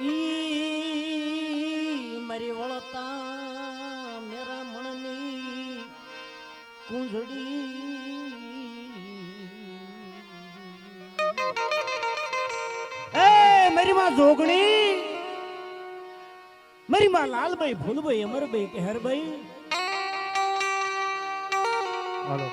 ઈ મારી વળતા મેરા મણની કુંજડી એ મારી માં જોગણી મારી માં લાલભાઈ ફૂલભાઈ અમરભાઈ કેહરભાઈ હાલો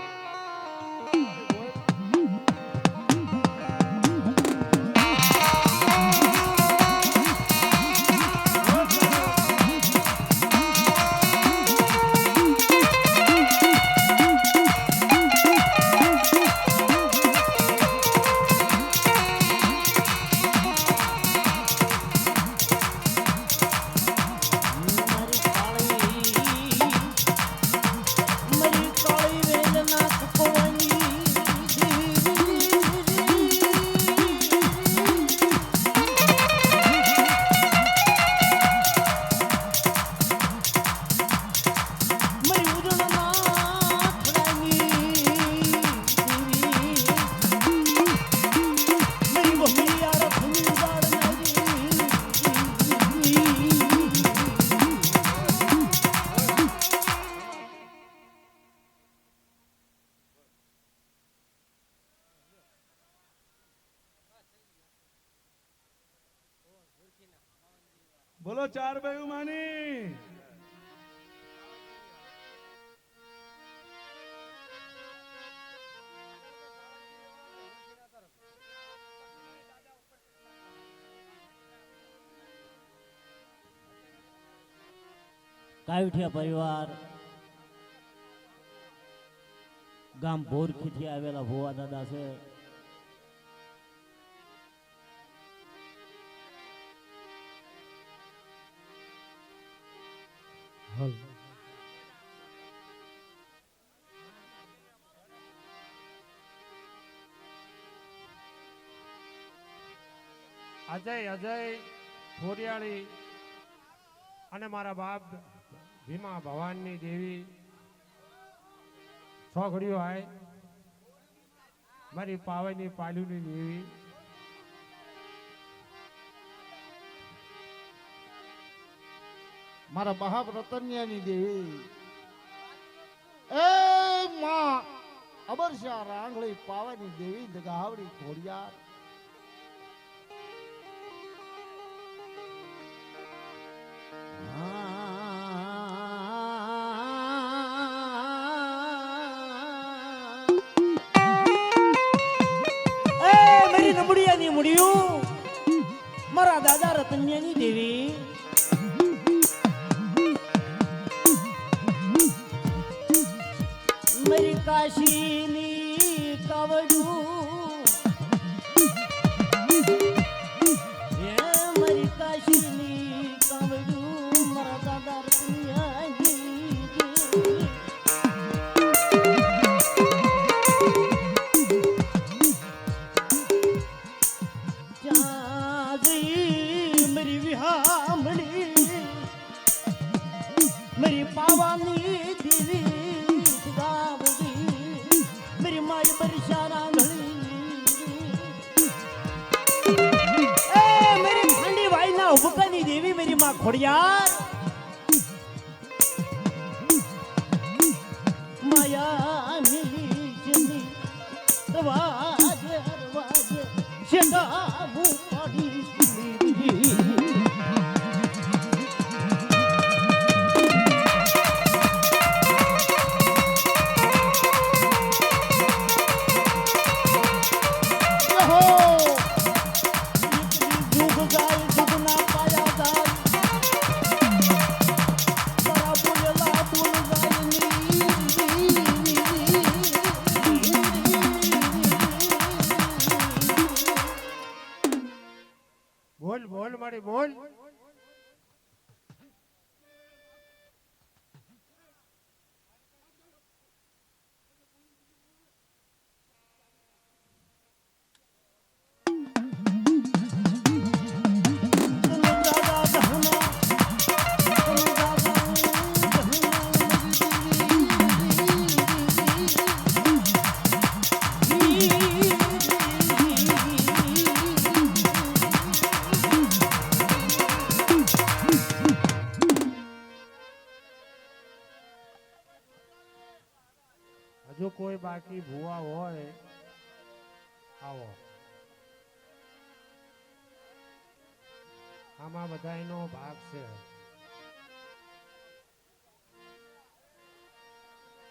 બોલો ચાર ભાઈ માની કાવઠિયા પરિવાર ગામ ભોરખીથી આવેલા ભોવા દાદા છે. અજય ફોરિયાળી અને મારા બાપ ભીમા ભવાનની દેવી છોકરીઓ આય મારી પાવાની પાલુની દેવી મારા બહાબ રતન્યાની દેવી એ માં અબરશા રાંગળી પાવાની દેવી જગાવડી ખોડિયાર નબળિયાની મુડિયું મારા દાદા રતન્યાની દેવી મારી કાશીની કાવડું એ મારી કાશીની કાવડું મારા દાદા રતન્યાની मेरी पावानी देवी गावदी मेरी माई बरसाना ए मेरी ठंडी भाई ना हुबकानी देवी मेरी माँ खोड़ियार माया मिली जनी रवाजे रवाजे शेगाबू पड़ी બોલ બોલ મારી બોલ કાકી ભુવા હોય આવો આમાં બધાયનો ભાગ છે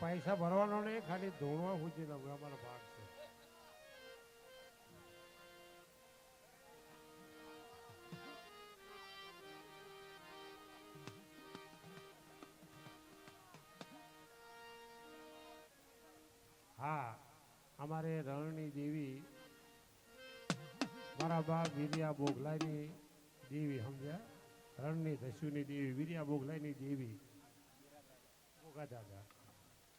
પૈસા ભરવાનો નહીં ખાલી ધોણવા સુધી અમારો ભાગ છે હા અમારે રણની દેવી મારા બાપ વીર્યા બોગલાની દેવી સમજ્યા રણની દસ્યુની દેવી વીર્યા બોગલાની દેવી બોગા દાદા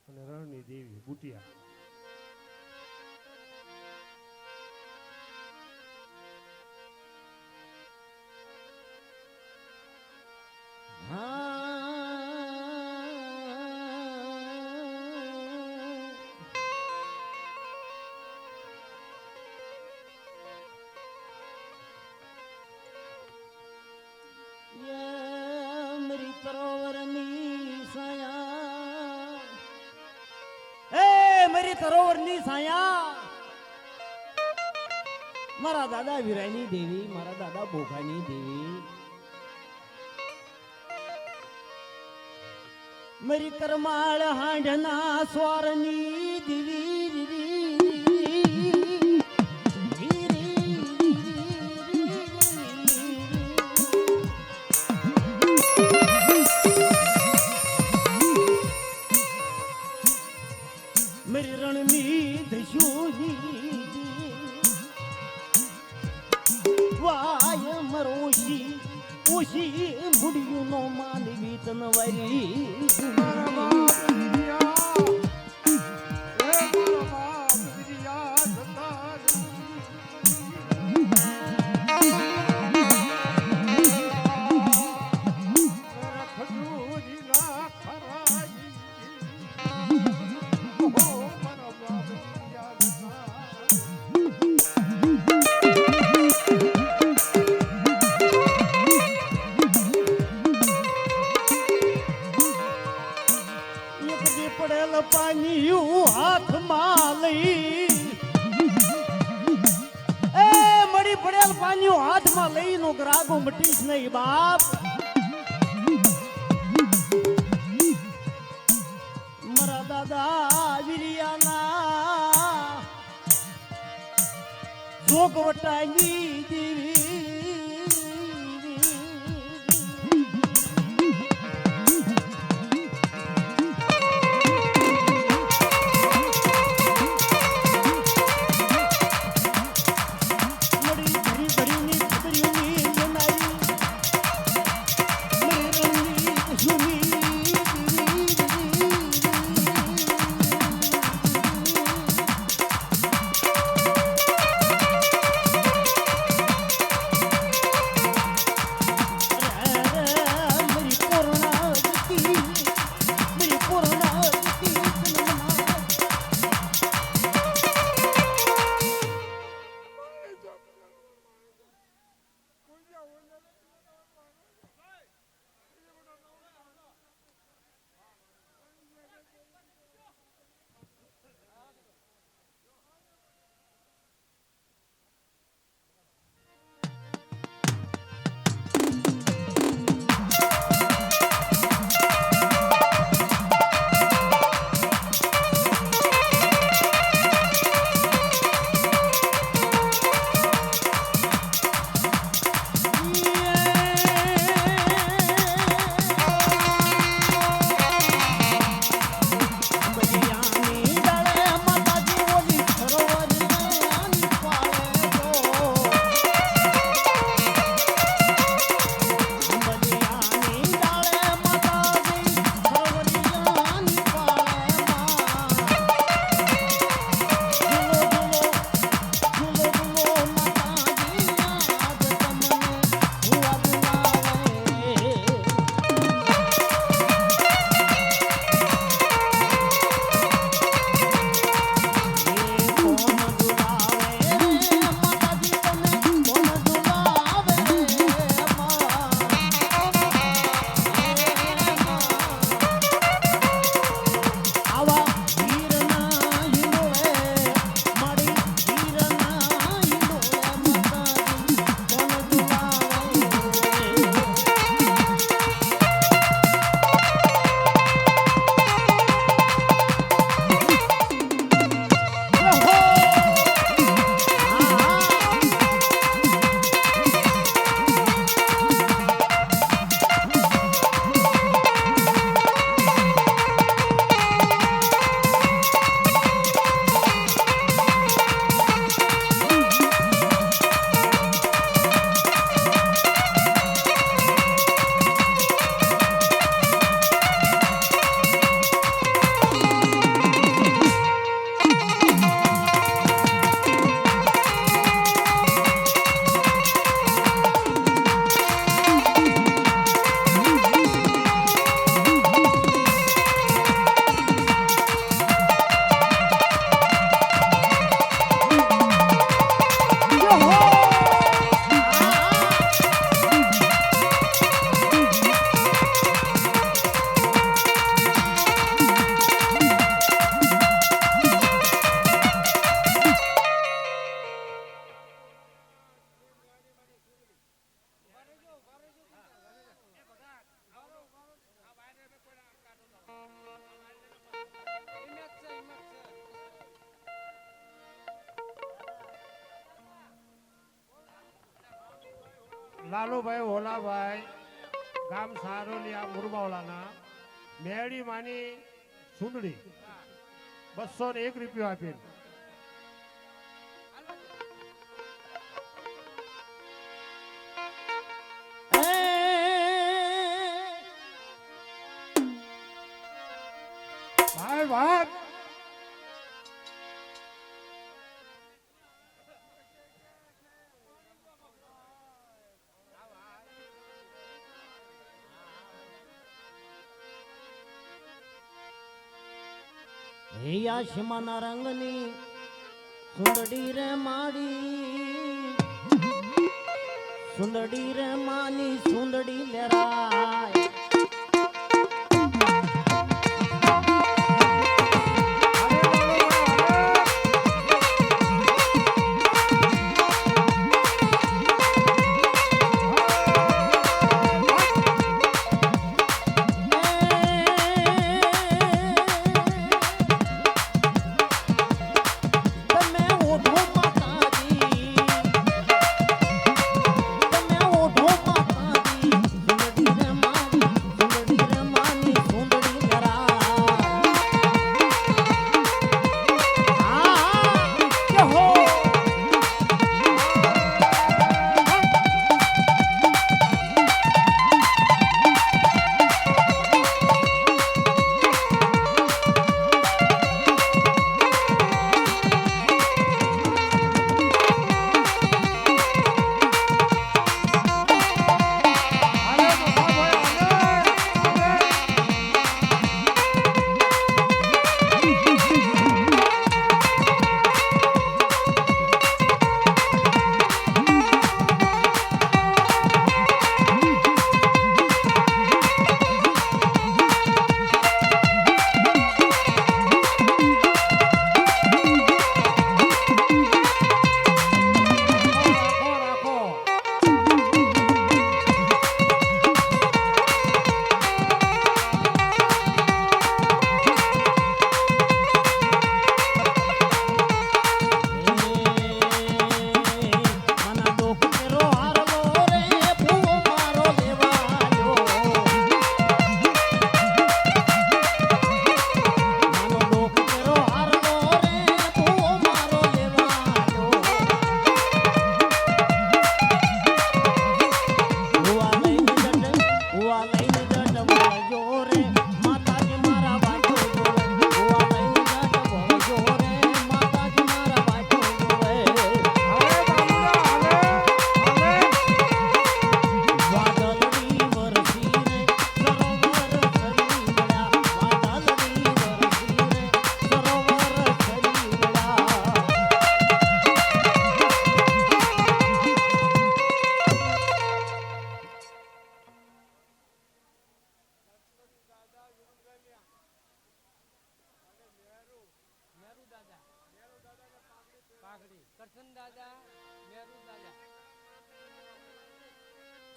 અને રણની દેવી બુટિયા સરોવરની સાયા મારા દાદા વીરાની દેવી મારા દાદા બોઘાની દેવી મારી કરમાળ હાંડના સ્વારની દેવી मेरी रणनी दशोही वाय मरोशी ओशी मुडियो नो मानवी तनवरी પડેલ પાણીયું હાથમાં લઈ એ મળી પડેલ પાણીયું હાથમાં લઈ નો ગ્રાગો મટીશ નહીં બાપ મારા દાદા વીરિયાના જોગવટાની દેવી લાલુભાઈ હોલાભાઈ ગામ સારોલિયા મુરબાવલાના મેળી માની સુંદડી 201 રૂપિયો આપીને ભાઈ વાત હૈયા શિમાના રંગની સુંદડી રે માડી સુંદડી રે માની સુંદડી લેરાય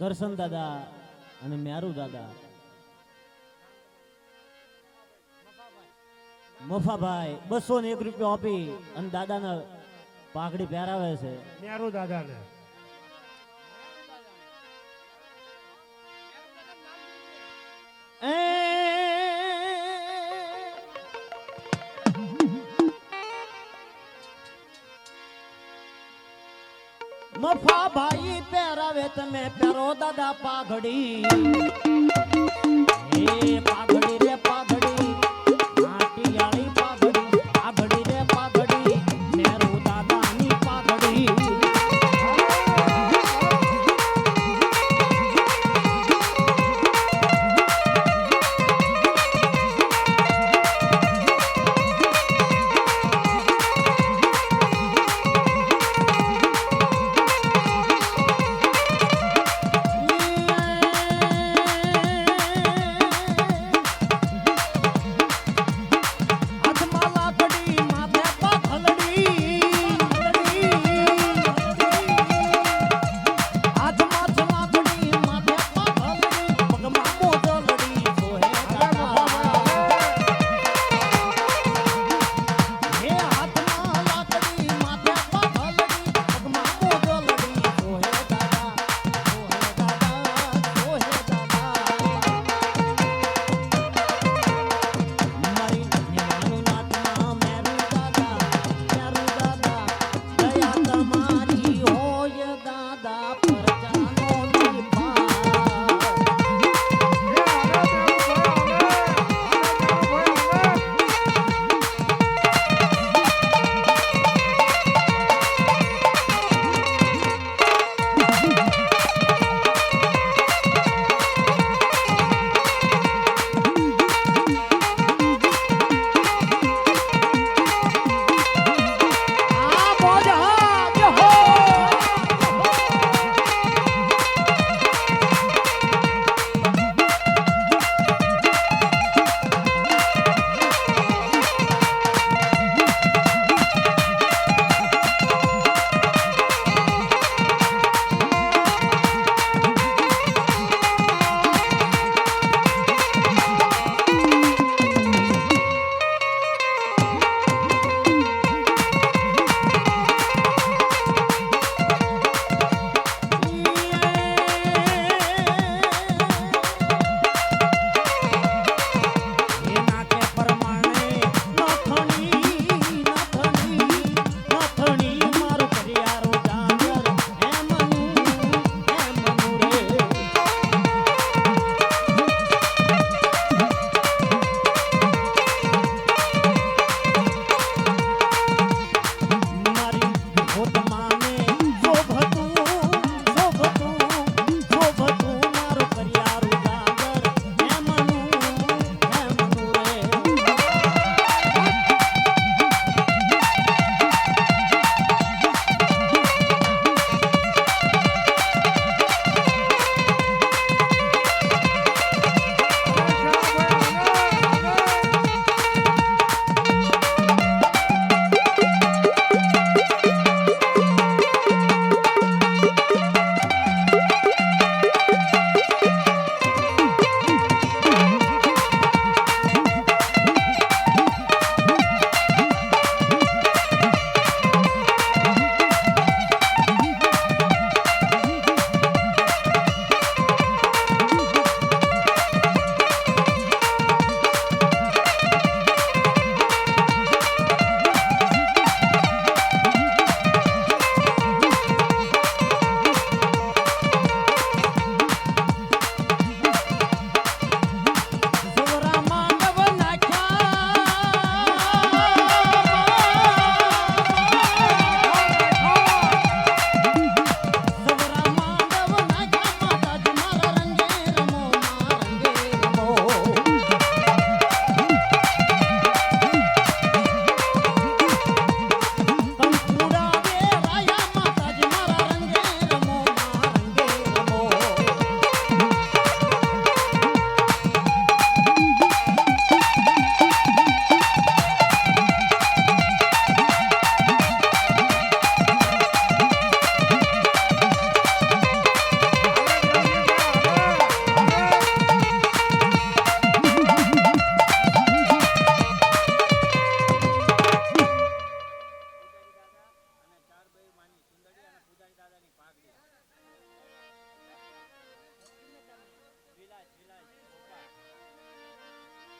કરશન દાદા અને મ્યારુ દાદા મફાભાઈ 201 રૂપિયા આપી અને દાદાને પાઘડી પહેરાવે છે મેરુ દાદાને મફાભાઈ પહેરાવે તમે પહેરો દાદા પાઘડી એ પાઘડી રે પાઘડી માટીયાળી પાઘડી પાઘડી રે પાઘડી મેરુ દાદાની પાઘડી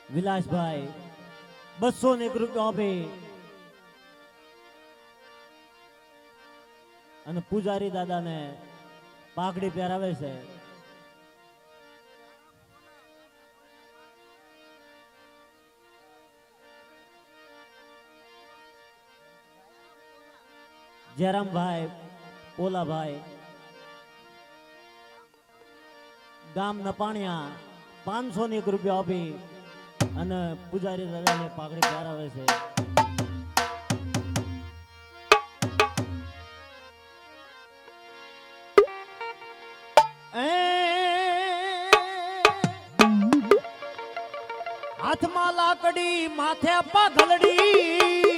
વિલાસભાઈ 201 રૂપિયા આપી અને પૂજારી દાદાને પાઘડી પહેરાવે છે. જયરામભાઈ પોલાભાઈ ગામ નપાણિયા 501 રૂપિયા આપી અને પૂજારી દાદાને પાઘડી પહેરાવે છે. હાથમાં લાકડી માથે પાઘલડી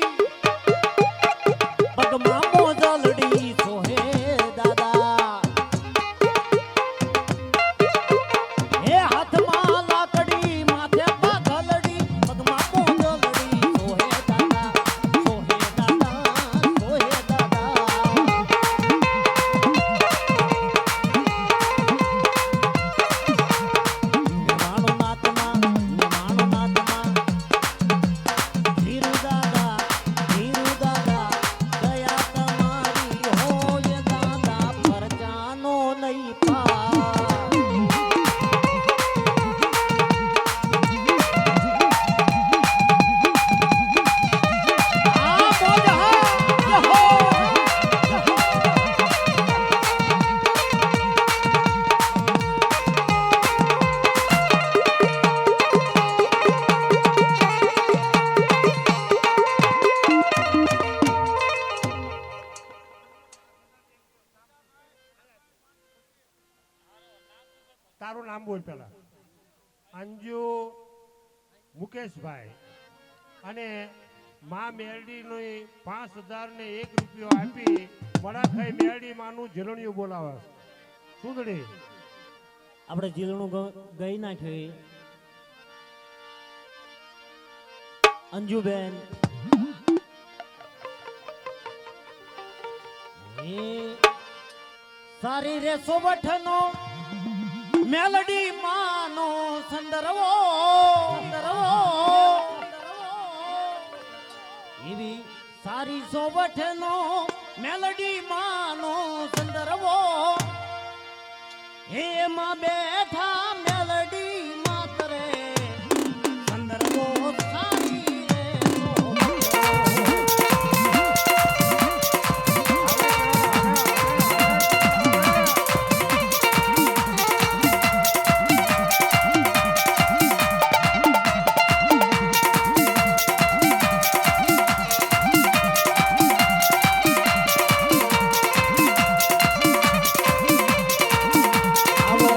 પગમાં મોજલડી સોહે દાદા. હે હાથમાં લાકડી માથે પાઘલડી પગમાં મોજલડી સોહે દાદા, સોહે દાદા, સોહે દાદા. ધીરુ દાદા, ધીરુ દાદા, દયા તમારી હોય દાદા, પરચાનો નહીં પાર. આ મોજ હા, યહો, યહો. તારું નામ બોલ પેલા. અંજુ મુકેશભાઈ અને મા મેરડીનો 5001 રૂપિયો આપી મડાખાઈ મેરડી માનું ઝીલણિયું બોલાવે. સુંદડી આપણે જીલણું ગઈ નાખ્યું. અંજુબેન એ સારી રે સોવઠનો મેલડી માનો સંદરવો, સંદરવો. એવી સારી સોવઠનો મેલડી માનો સંદરવો. એમાં બેઠા મેલડી માતરે સંદર્ભો સારી રે સોવઠો. આવો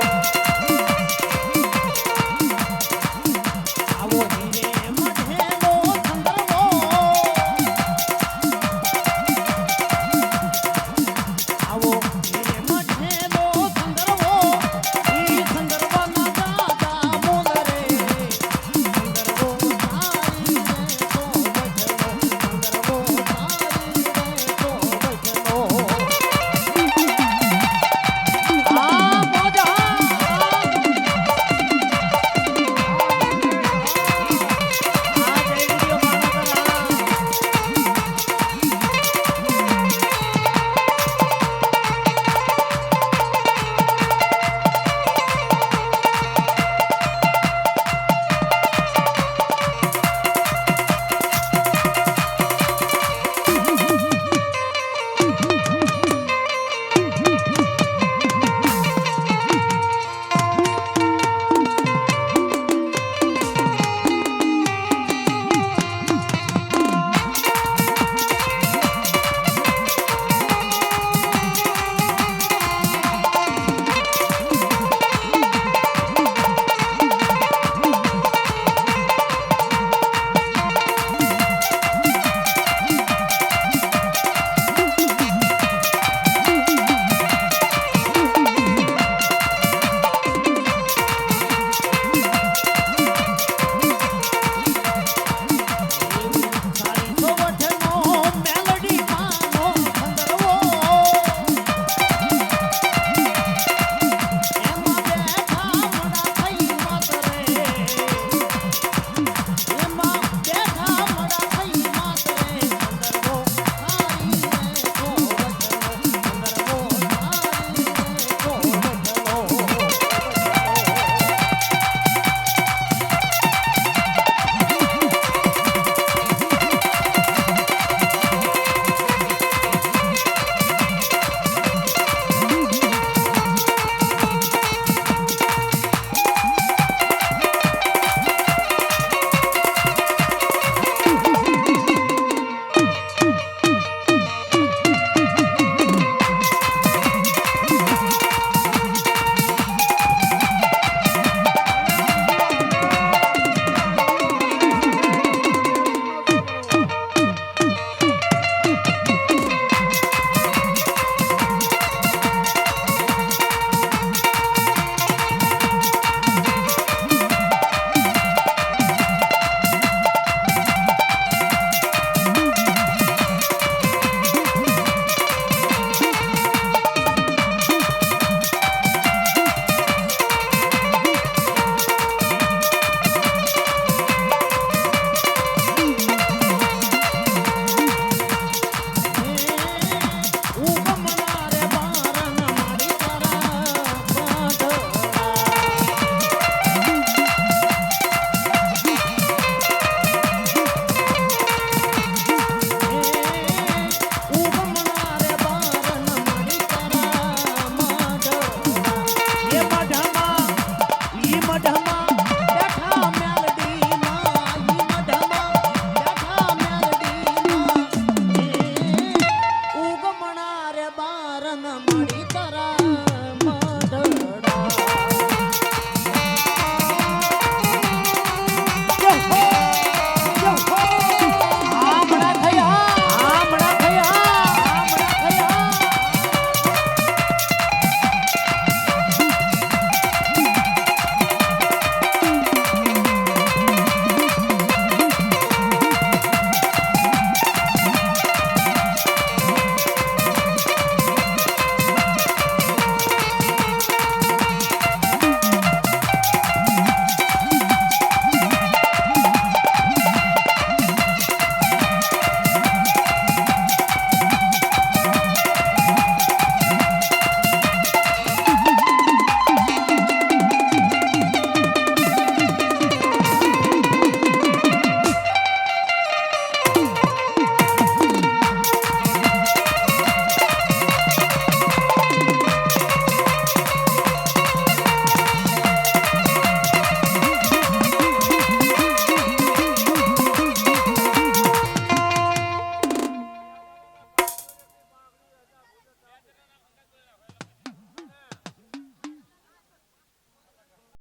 રન મળી તારા